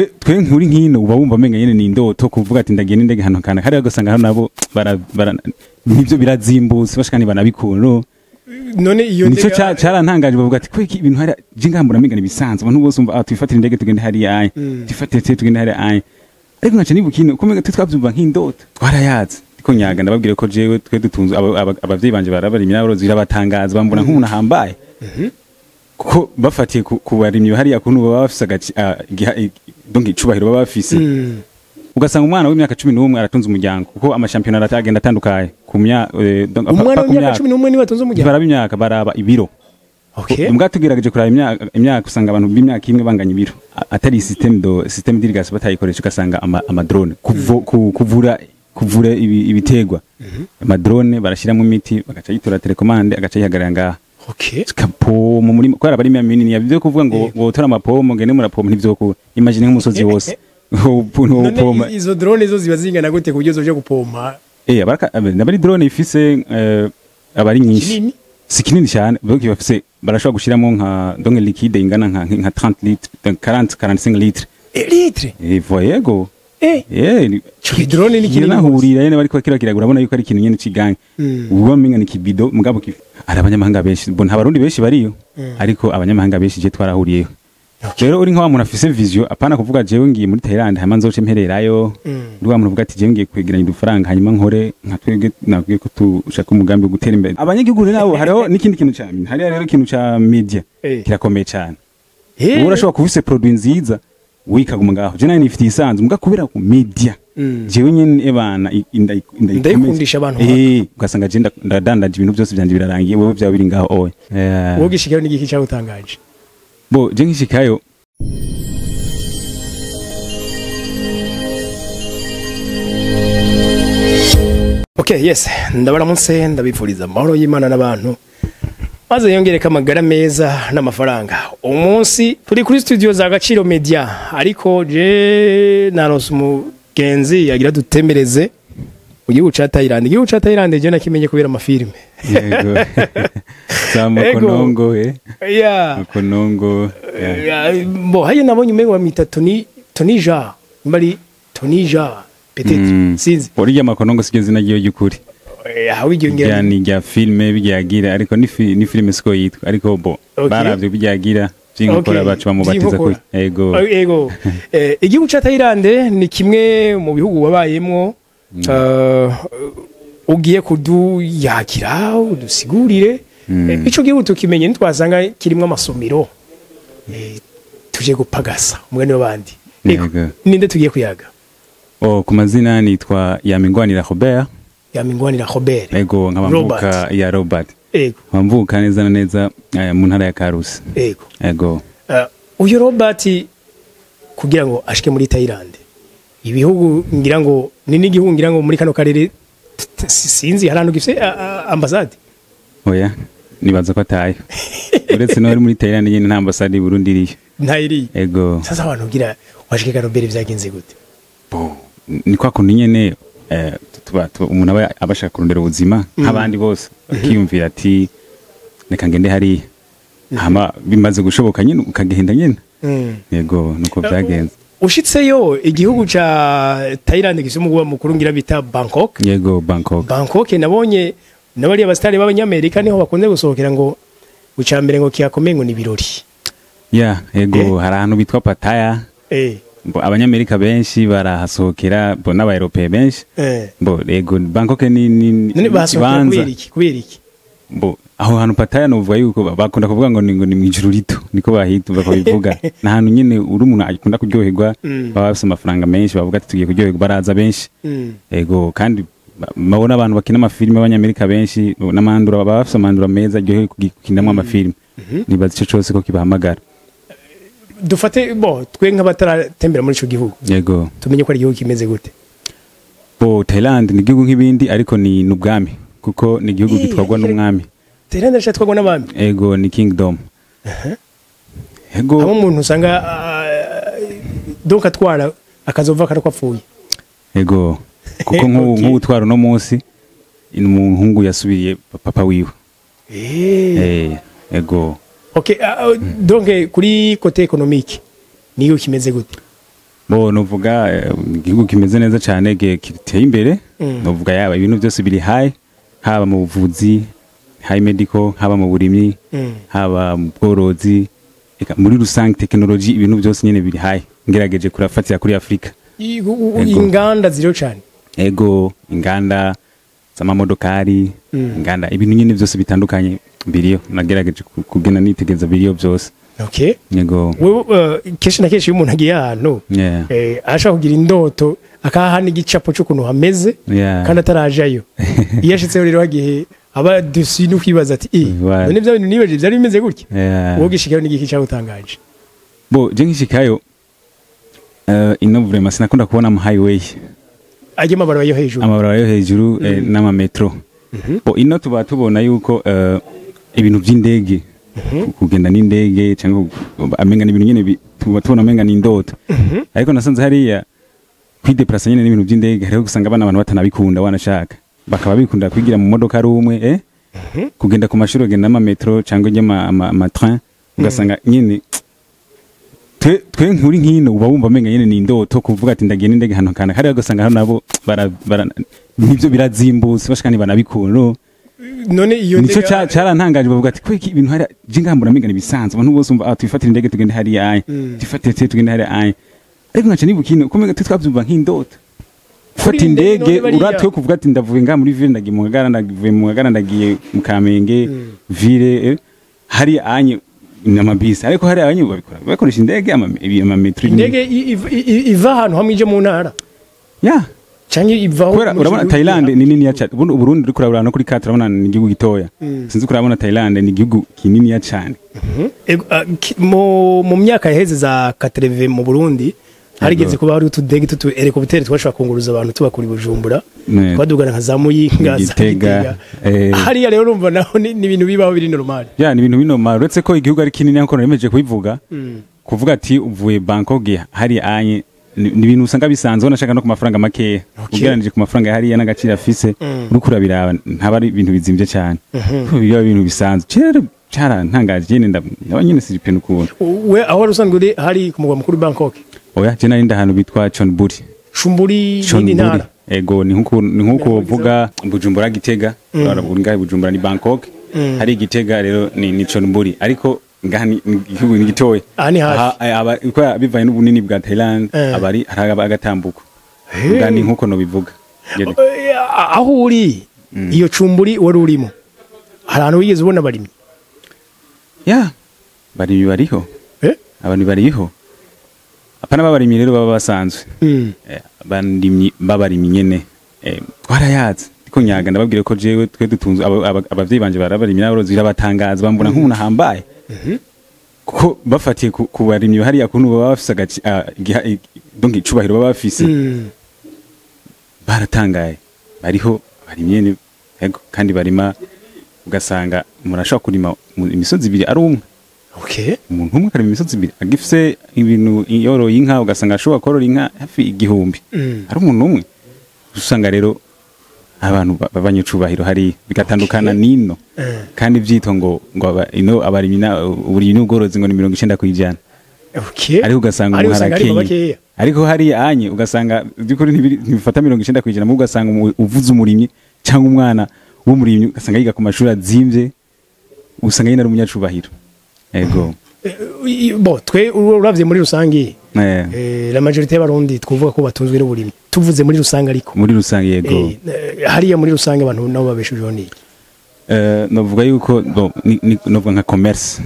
twe nkuri nkino uba wumva menga nyene ni indoto kuvuga ati ndagenda indege hano kana hari agasanga hano nabo nivyo birazimbutse bashikani banabikuru none iyo nico carantangaje bavuga ati kwiki ibintu hari jingambura menga nibisanzwe abantu bose umva tuifatira indege tugende hari ayi tufatire tugende hari ayi ariko naca nibukino kumenya twavyumva nk'indoto twarayazi ko nyaga ndababwire ko jewe twe dutunze abavyeyi banje barabara imyaburo zirabatangaza bambona nk'umuntu ahambaye kuko bafatiye kubarimye hariya kuntu baba bafise donc icubahiro baba bafise ugasanga umwana w'imyaka 11 aratunze umuryango kuko amashampiyona aratagenda atandukanye ku umwana w'imyaka 11 ni batunze umuryango baraba imyaka baraba ibiro mbwa tugerageje kuraba imyaka usanga abantu b'imyaka imwe banganya ibiro atari system d'irrigation batayikoresha ugasanga ama drone kuvura ibitegwa ama drone barashiramo imiti bagaca yitora telecommande agaca yihagarara ngaha mu muri ko arabari minini yabyo kuvuga ngo wotora amapomo ngene murapomo ntivyo imagine nk'umusozi wose none izo drone zo ziba zingana gute ku buryo zoje gupompa nabari drone ifise abari nyinshi sikinini cyane bwo bafise barashobora gushiramo nka donc liquide ingana nka 30 litres 45 litres litres voyego drone ni kinini nahurira yene bari ko kiragura abona yuko ari ikintu nyene ciganye uwo menga ni kibido mugabo arabanyamahanga benshi bon abarundi benshi bariyo ariko abanyamahanga benshi je twarahuriyeho rero uri nka wa muntu afise vision apana kuvuga jewe ngiye muri Thailand hama nzoce mpererayo rwa muntu uvuga ati jewe ngiye kwegeranya udufaranga hanyuma nkore nka twege nabwiye ko tushaka umugambi wo gutera imbere abanyagihugu nabo hariho n'ikindi kintu cyane hari rero ikintu ca media kirakomeye cyane urashobora kuvise produit nziza wikaguma ngaho je nani nifitiye isanzu muga kubera ku media jewe nyene ebana ndayikundisha abantu ugasanga je ndadandaje ibintu byose byanje birarangiye wowe bya biri ngaho oye wowe gishikiro n'igiki cyawe utangaje bo je ngishikayo okay yes ndabaramutse ndabifuriza amahoro y'Imana n'abantu maze yongereka amagara meza n'amafaranga umunsi turi kuri studio za Agaciro Media ariko je naronse umugenzi yagira dutemereze mu gihugu ca Thailand je nakimenye kubera amafilme yego samo konongo konongo bo haye nabonye umengo bamita Tonija mbari Tonija peut-être sinzi uriya makonongo sigeze nagiye y'ukuri yani ya filme bijyagira ariko ni filme siko yitwa ariko bo baravye bijyagira by'inkora bacu bamubatiza ko yego igihugu ca Thailand ni kimwe mu bihugu wabayemwo ugiye kuduyakira udusigurire ico gihugu tukimenye ntwasanga kirimo amasomero tuje gupagasa umwe n'abandi ninde tugiye kuyaga ku mazina nitwa Yamingwanira Robert Ego nkabamvuka ya Robert nkabamvuka neza na neza mu ntara ya Karusi ego uyu Robert kugira ngo ashike muri Thailand ibihugu ngira ngo ni n'igihugu ngira ngo muri kano karere sinzi harano gifise ambassade oya nibaza ko ataye uretse no muri Thailand nyine nta ambassade Burundi iriyo ntayiri ego sasa abantu gira washike ka Robert vyagenze gute ni kwa kundi nyene umuntu aba abashaka kurondera ubuzima nk'abandi bose akiyumvira ati reka ngende hari hama bimaze gushoboka nyine ukagenda nyine yego nuko byagenze ushitseyo igihugu ca Thailand gise umugwa mukuru ngira bita Bangkok yego Bangkok nabonye nabari abastari b'abanyamerika niho bakunze gusohokera ngo ucambere ngo kiyakomengo ni birori yego hari ahantu bitwa Pattaya abanyamerika benshi barahasohokera bo n'abaeurope benshi bo yego Bangkok ni kibanza kubera iki bo aho hantu Pattaya no vuga yuko bakunda kuvuga ngo ni mwijuru rito niko bahita bakabivuga na hantu nyene uri umuntu akunda kuryoherwa baba bafite amafaranga menshi bavuga ati tugiye kuryoherwa baraza benshi yego kandi mabona abantu bakina amafilme abanyamerika benshi n'amandura baba bafite amandura meza aryoheye kukinamo amafilme nibaza ico cyose ko kibahamagara dufate bo twe nk'abataratembera muri ico gihugu yego tumenye ko ari igihugu kimeze gute bo Thailand ni igihugu nk'ibindi ariko ni nubwami kuko ni igihugu gitwagwa n'umwami Thailand cyatwagwa n'abami yego ni kingdom yego abo umuntu usanga donc atwara akazova karako apfuye yego kuko nk'ubutwaro no munsi umuhungu yasubiye papa wiwe yego okay donc kuri côté économique niyo kimeze gute bo novuga igihugu kimeze neza cyane kiteye imbere novuga yaba ibintu byose biri high haba mu buvuzi high medical haba mu burimyi haba mu bworozi muri rusange technology ibintu byose nyene biri high ngerageje kurafatira kuri Afrika inganda ziriho cyane ego inganda z'amamodokari inganda ibintu nyene byose bitandukanye biriyo nagerageje kugena nitegeza biriyo byose. Okay. Yego. Wewe keshi na keshi umuntu agiye hano ashaka kugira indoto akahana igicapo cyo kuntu hameze kandi atarajayo. Yashitse rero hagiye aba dusi no kwibaza ati none bya bintu nibeje byari bimeze gutya. Wowe gishikayo n'igiki cyagutangaje. Bo je ngishikayo ino vraiment sinakunda kubona mu highway. Aje mabara yo hejuru. Amabara yo hejuru n'ama metro. Bo ino tuba tubona yuko ibintu by'indege kugenda n'indege cyangwa amenga n'ibintu nyene tubona amenga n'indoto ariko nasanze hariya kwideplasa nyene n'ibintu by'indege rero gusanga abana abantu batanabikunda wanashaka bakaba bikunda kwigira mu modoka rumwe kugenda ku mashuri genda ama metro cyangwa ama train ugasanga nyene twe nkuri nkino uba wumva amenga nyene n'indoto kuvuga ati ndagiye n'indege hano kana hariya ugasanga hano nabo nibyo birazimbutse bashikani banabikunda none iyo nico cyarantangaje bavuga ati kweki ibintu hari jingambura migana bisanzwe abantu bose umva twifatira indege tugende hari aye twifatire tugende hari aye ariko naca nibukino kumega twabyumva nk'indoto fata indege uratwe kuvuga ati ndavuye nga muri ville ndagiye mu Ngagara ndagiye mu Ngagara ndagiye mu Kamenge ville hari anye n'amabisi ariko hari anye bakoresha indege ama metro indege iva hano hamwe ije mu ntara Changi ivaho urabona Thailand ni nini ya cyane Burundi uri kurabura no kuri 4 urabona ni igihugu gitoya sinzi kurabona Thailand ni igihugu kinini ya cyane mu myaka yaheze za 80 mu Burundi harigeze kuba hari utudege tutu helicopter twashaka kunguruza abantu tubakuri Bujumbura badugana nka za Muyinga Gitega hariya rero urumva naho ni ibintu bibaho biri normal ni ibintu binormal uretse ko igihugu ari kinini nko nemeje kubivuga kuvuga ati uvuye Bangkok hari anye ni ibintu usanga bisanzwe nashaka no ku mafaranga make ugeranije ku mafaranga hariya n'agaciro afise urukura biraba ntabari ibintu bizimvye cyane biba ibintu bisanzwe cyara ntangaje nyene ndabanyene siripene kubona we aho rusanzwe uri hari ku mugwa mukuru Bangkok oya je nari ndahantu bitwa Chonburi ni ntara ego ni nkuko uvuga Bujumbura Gitega urabunga Bujumbura ni Bangkok hari Gitega rero ni Chonburi ariko ngani igihugu ni gitoya aha bivaye n'ubunini bwa Thailand abari haraba agatambuko ngani nkuko no bivuga aho uri iyo Chonburi wari urimo harano wigeze ubona barimi bari bariho abantu bariho apana babarimye rero baba basanzwe bandimye babarimye nyene twarayazi ko nyaga ndababwire ko jewe twe dutunze abavyeyi banje barabarimye n'aborozi birabatangaza bambona nk'umuntu ahambaye kuko bafatiye ku barimye hariya kuntu baba bafise donc icubahiro baba bafise baratangaye bariho barimye kandi barima ugasanga murashaka kurima imisozi ibiri ari umwe umuntu umwe karima imisozi ibiri agifise ibintu yoroye inka ugasanga ashobora korora inka hafi igihumbi ari umuntu umwe usanga rero abantu babanyucubahiro hari bigatandukana nino kandi byito ngo ino abarimina buri n'ubworozi ngo ni 90%. Ariko ugasanga umuharakeye ariko hari anye ugasanga byukuri ntibifata 90% mu ugasanga uvuze umurimyi cyangwa umwana w'umurimyi ugasanga yiga ku mashuri azimvye usanga yina ari umunyacubahiro ego bo twe uravye muri rusangi la majorité y'abarundi tkuvuga ko batunzwe n'uburimyi tuvuze muri rusangi ariko muri rusangi yego hariya muri rusangi abantu nabo babeshejeho ni novuga yuko novuga nka commerce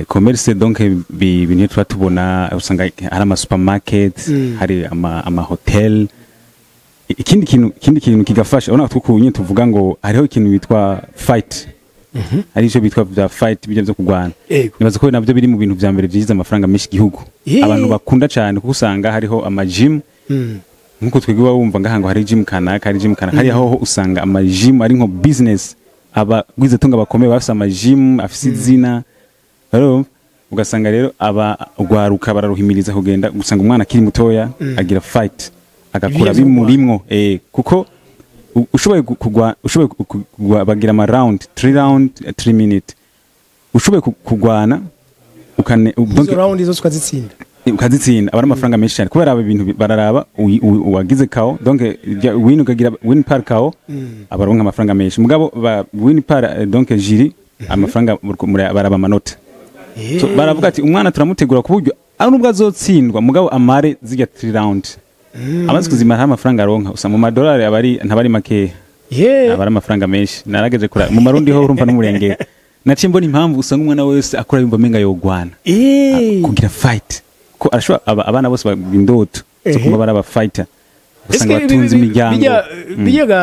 commerce donc bintu tuba tubona usanga hari ama supermarket hari ama hotel ikindi kintu kigafasha ona twakunye tuvuga ngo hariho ikintu bitwa fight ari cyo bitwa bya fight bijya byo kugwana nibaza ko nabyo biri mu bintu bya mbere byiza amafaranga menshi gihugu abantu bakunda cyane kuko usanga hariho ama gym nkuko twigwa wumva ngahango hari gym kanaka hari aho usanga ama gym ari nko business aba gwize tunga bakomeye bafise ama gym afise izina rero ugasanga rero aba ugwaruka bararuhimiriza kugenda gusanga umwana akiri mutoya agira fight agakura bimurimwo kuko ushoboye bagira ama round 3 minutes ushoboye kugwana ukane donc izo round izo twazitsinda ukazitsinda abari amafaranga menshi cyane kubera aba ibintu bararaba uwagize kao donc win ukagira win par kao abaronka amafaranga menshi mugabo win par donc jiri amafaranga baraba amanota so baravuga ati umwana turamutegura ku buryo ari nubwo azotsindwa mugabo amare zijya 3 round amaze kuzimara amafaranga aronka usanga mu madolari abari ntabari make abari amafaranga menshi narageze kura mu marundi ho urumva n'umurenge naciye mbona impamvu usanga umwana wese akora yumva menga yogwana kugira fight ko arashobora abana bose bindoto zo kuba baraba fighter usanga batunze imiryango biyaga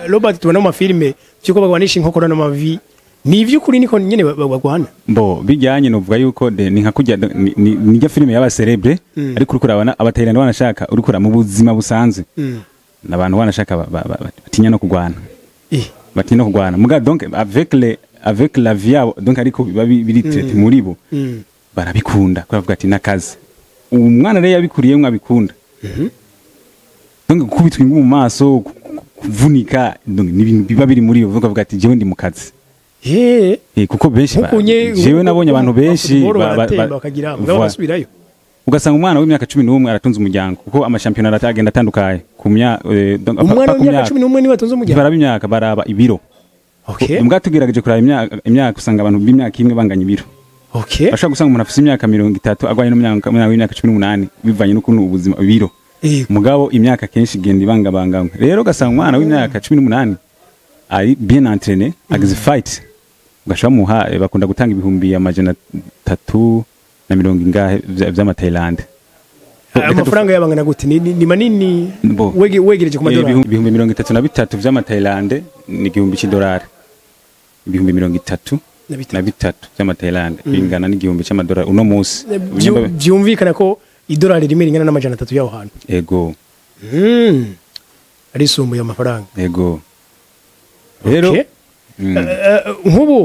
Robert tubona mu filme cyuko bagwanisha inkokora n'amavi ni ivy'ukuri niko nyene bagwana bo bijyanye novuga yuko ni nka kujya ni filme y'aba celebre ariko uriko urabana abatayiranda banashaka uriko mu buzima busanzwe nabantu banashaka batinya no kugwana batinya no kugwana muga donc avec la vie donc ariko biri traité muri bo barabikunda kuvuga ati nakazi umwana rero yabikuriye mwabikunda donc kubitwa ingu mu maso kuvunika donc n'ibintu biba biri muri bo kuvuga ati jewe ndi mu kazi kuko benshi jewe nabonye abantu benshi bakagira basubirayo ugasanga umwana w'imyaka 11 aratunze umuryango kuko amashampiyona aragenda atandukanye ku myaka umwana w'imyaka 11 niba atunze umuryango baraba imyaka baraba ibiro mbwa tugerageje kuraba imyaka usanga abantu b'imyaka imwe banganya ibiro ashaka gusanga umuntu afite imyaka 30 agwaye no myaka 18 bivanye n'ukuntu ubuzima ibiro mugabo imyaka kenshi genda ibangabanga rero ugasanga umwana w'imyaka 18 ari bien entraîné agize fight ugashaka muha bakunda gutanga ibihumbi amajana 3 na 70 vy'ama Thailand amafaranga yabangana gute ni manini wegereje ku madolari ibihumbi 33 vy'ama Thailand ni igihumbi cy'idolari ibihumbi 33 vy'ama Thailand bingana n'igihumbi cy'amadolari uno munsi byumvikana ko idolari rimwe ringana n'amajana 3 yaho hantu ego ari sumbuye amafaranga ego rero nk'ubu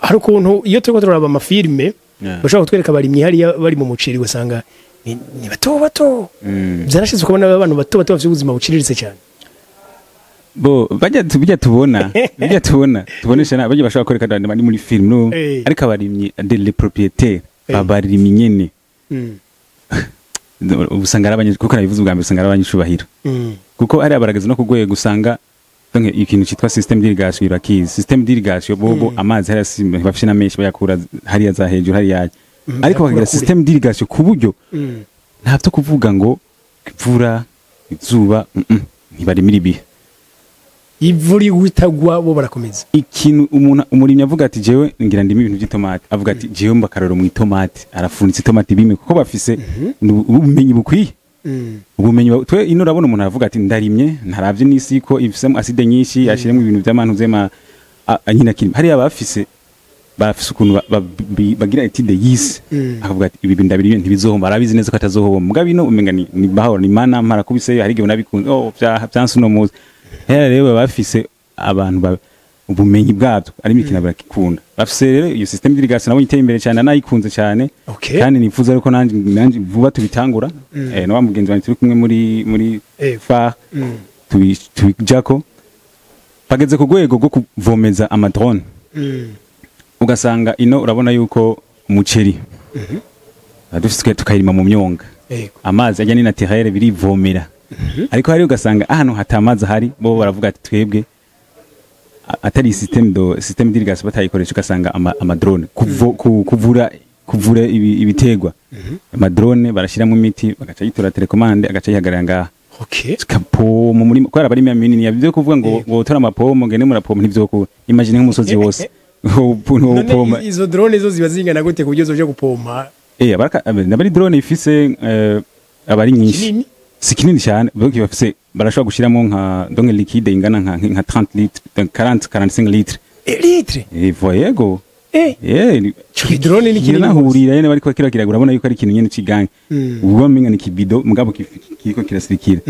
hari ukuntu iyo turiko turaraba amafilme bashobora kutwereka abarimyi hariya bari mu muceri ugasanga ni bato byarashize ukabona abantu bato bafite ubuzima buciriritse cyane bo bijya tubona tubonesha bajya bashobora kwereka abantu bari muri film no ariko abarimyi les propriétaires babarimyi nyene usanga arabanye kuko nabivuze ubwa mbere usanga arabanye shubahiro kuko ari abaragaza no kugweye gusanga donc ikintu cyitwa système d'irrigation irakizi système d'irrigation bobo amazi hari bafite na menshi bayakura hariya za hejuru hariya ariko bakagira système d'irrigation ku buryo ntavyo kuvuga ngo imvura izuba ntibari muri bihe ivuri witagwa bo barakomeza ikintu umuntu umurimyi avuga ati jewe ngira ndimi ibintu by'itomate avuga ati jewe mbakaroro mu itomate arafunitse itomate bimwe kuko bafise ubumenyi bukwiye ubumenyi twe ino urabona umuntu aravuga ati ndarimye ntaravye n'isi ko ifisemo acide nyinshi ashiremo ibintu by'amantu zema nyina kiri hari abafise ukuntu bagira etide yisi akavuga ati ibi ndabiri ntibizohomba arabizi neza ko atazohomba mugabo ino umenga ni bahora ni mana mpara kubiseyo hari gihe nabikunze byansu no muzi rero bafise abantu ubumenyi bwabyo ari imikino barakikunda bafise rero iyo system d'irrigation nabo iteye imbere cyane nayikunze cyane kandi nifuza ariko nanje vuba tubitangura no bamugenzi banje turi kumwe muri fa tubijako bageze ku rwego rwo kuvomeza amadrone ugasanga ino urabona yuko umuceri dufite tukayirima mu myonga amazi ajya ni naturel birivomera ariko hari ugasanga ahantu hatamaza hari bo baravuga ati twebwe atari système d'irrigation batayikoresha ugasanga amadrone kuvura ibitegwa amadrone barashiramo imiti bagaca yitora telecommande agaca yihagarara ngaha kapoma muri ko arabari minini yabyo kuvuga ngo wotora amapomo ngene murapoma ntivyo imagine nk'umusozi wose upoma izo drone zo ziba zingana gute ku buryo zoje gupompa abaraka nabari drone ifise abari nyinshi sikinini cyane bwo bafise barashobora gushiramo nka donc liquide ingana nka 30 litres 45 litres litres voyego drone ni kinini nahurira yene bari ko kiragura abona yuko ari ikintu nyene cigange ubwo menga ni kibido mugabo kiko kirasirikira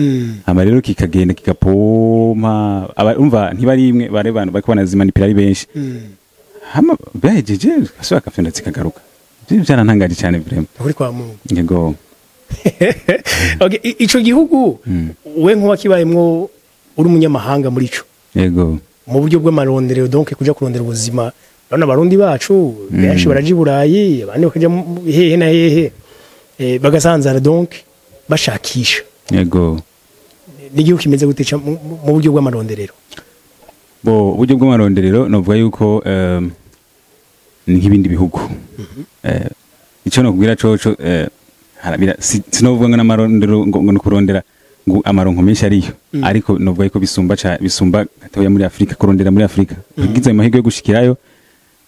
ama rero kikagenda kigapoma umva ntibari imwe bare bantu bako banazimanipira ari benshi hama bahejeje asubaka kafenda zikagaruka byarantangaje cyane vraiment uri kwa Mungu yego okay ico gihugu we nko wakibayemwo uri umunyamahanga muri ico yego mu buryo bw'amarondero donc kuja kurondera ubuzima none abarundi bacu benshi baraje i Burayi abandi bakaja hehe na hehe bagasanzara donc bashakisha yego n'igihugu kimeze guteca mu buryo bw'amaronderero uburyo bw'amaronderero novuga yuko ni nk'ibindi bihugu icyo nakubwira coco sinovuga ngo n'amarondero ngo nukurondera ngo amaronko menshi ariyo ariko novuga yuko bisumba gatoya muri Afrika kurondera muri Afrika bigize amahirwe yo gushikirayo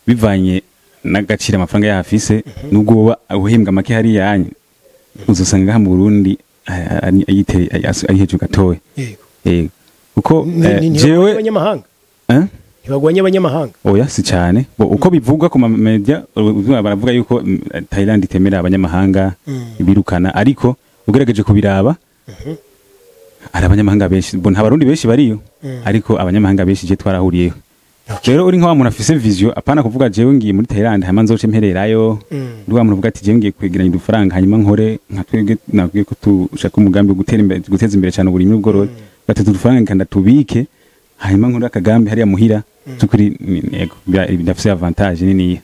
bivanye n'agaciro amafaranga yahafise nubwo woba uhembwa make hari yanye uzosanga mu Burundi ari hejuru gatoya uko jewe abanyamahanga ntibagwanye abanyamahanga oya si cyane uko bivugwa ku media baravuga yuko Thailand itemera abanyamahanga ibirukana ariko ugerageje kubiraba ari abanyamahanga benshi nta barundi benshi bariyo ariko abanyamahanga benshi je twarahuriyeho rero uri nk'awa muntu afise vision apana kuvuga jewe ngiye muri Thailand hama nzoce mpererayo ndwa muntu uvuga ati jewe ngiye kwegeranya udufaranga hanyuma nkore nka twebwe nabwiye ko tushaka umugambi guteza imbere cyane uburimyi n'ubworozi batatu udufaranga kandi tubike hanyuma nkore akagambi hariya muhira tukuri yego bidafise avantage nini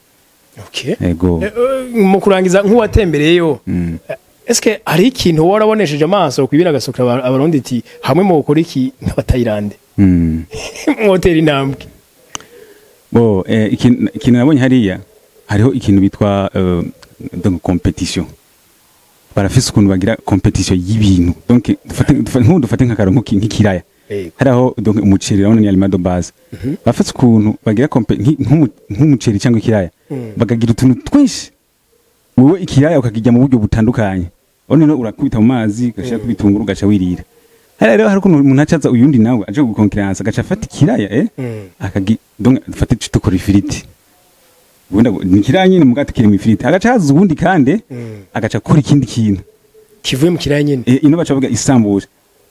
yego mu kurangiza nk'uwatembereyo eske hari ikintu warabonesheje amaso kwibira gasokera abarundi ati hamwe mu gukora iki nk'abatayirande moteri intambwe ikintu nabonye hariya hariho ikintu bitwa donc competition barafise ukuntu bagira competition y'ibintu donc dufate nk'akaronko nk'ikiraya haraho donc umuceri urabona ni aliment de base bafise ukuntu bagira nk'umuceri cyangwa ikiraya bagagira utuntu twinshi wowe ikiraya ukakijya mu buryo butandukanye none urakubita mu mazi gashaka kubitungura ugaca wirira rero hari ukuntu umuntu acaza uyundi nawe aje gukonkurence agaca afata ikiraya donc dufate tukora ifiriti ubundi ni kiraya nyine mugati kiri mu ifiriti agaca haza ubundi kandi agaca kora ikindi kintu kivuye mu kiraya nyine ino baca bavuga isambuje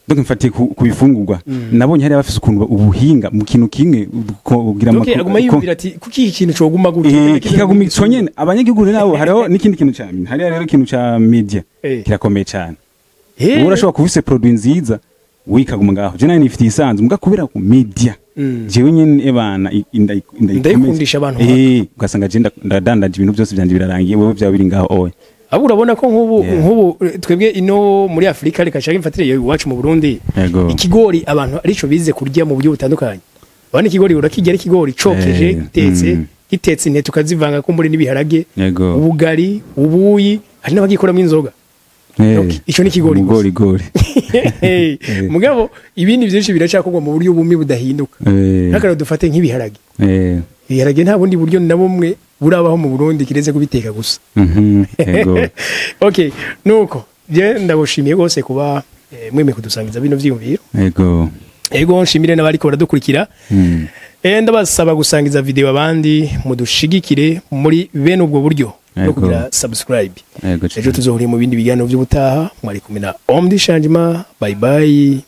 donc mfatiye ku bifungurwa nabonye hari abafise ukuntu ubuhinga mu kintu kimwe kugira amakuru aguma yumvira ati kuki ikintu coguma gute kikaguma iconyene abanyagihugu nabo hariho n'ikindi kintu cyane hari rero ikintu ca media kirakomeye cyane urashobora kuvise produit nziza wikaguma ngaho je nani nifitiye isanzu muga kubera ku media jewe nyene ebana ndayikundisha abantu ugasanga je ndadandaje ibintu byose byanje birarangiye wewe bya biri ngaho oye abo urabona ko nk'ubu twebwe ino muri Afrika reka shaka imfatire iwacu mu Burundi ikigori abantu arico bize kurya mu buryo butandukanye abana ikigori urakijya ari ikigori cokeje gitetse intete tukazivanga kumbure n'ibiharage ubugari ubuyi hari n'abagikoramo inzoga ico ni ikigori mugabo ibindi byinshi biracakorwa mu buryo bumwe budahinduka nakara dufate nk'ibiharage ibiharage nta bundi buryo na bumwe burabaho mu Burundi kireze kubiteka gusa okay nuko je ndagushimiye gose kuba mweme kudusangiza bino vyiyumviro yego nshimire n'abari ko baradukurikira ndabasaba gusangiza video abandi mudushigikire muri bene ubwo buryo no kugira subscribe ejo tuzohuriye mu bindi biganiro by'ubutaha mwari kumena Omdi Shanjima bye bye.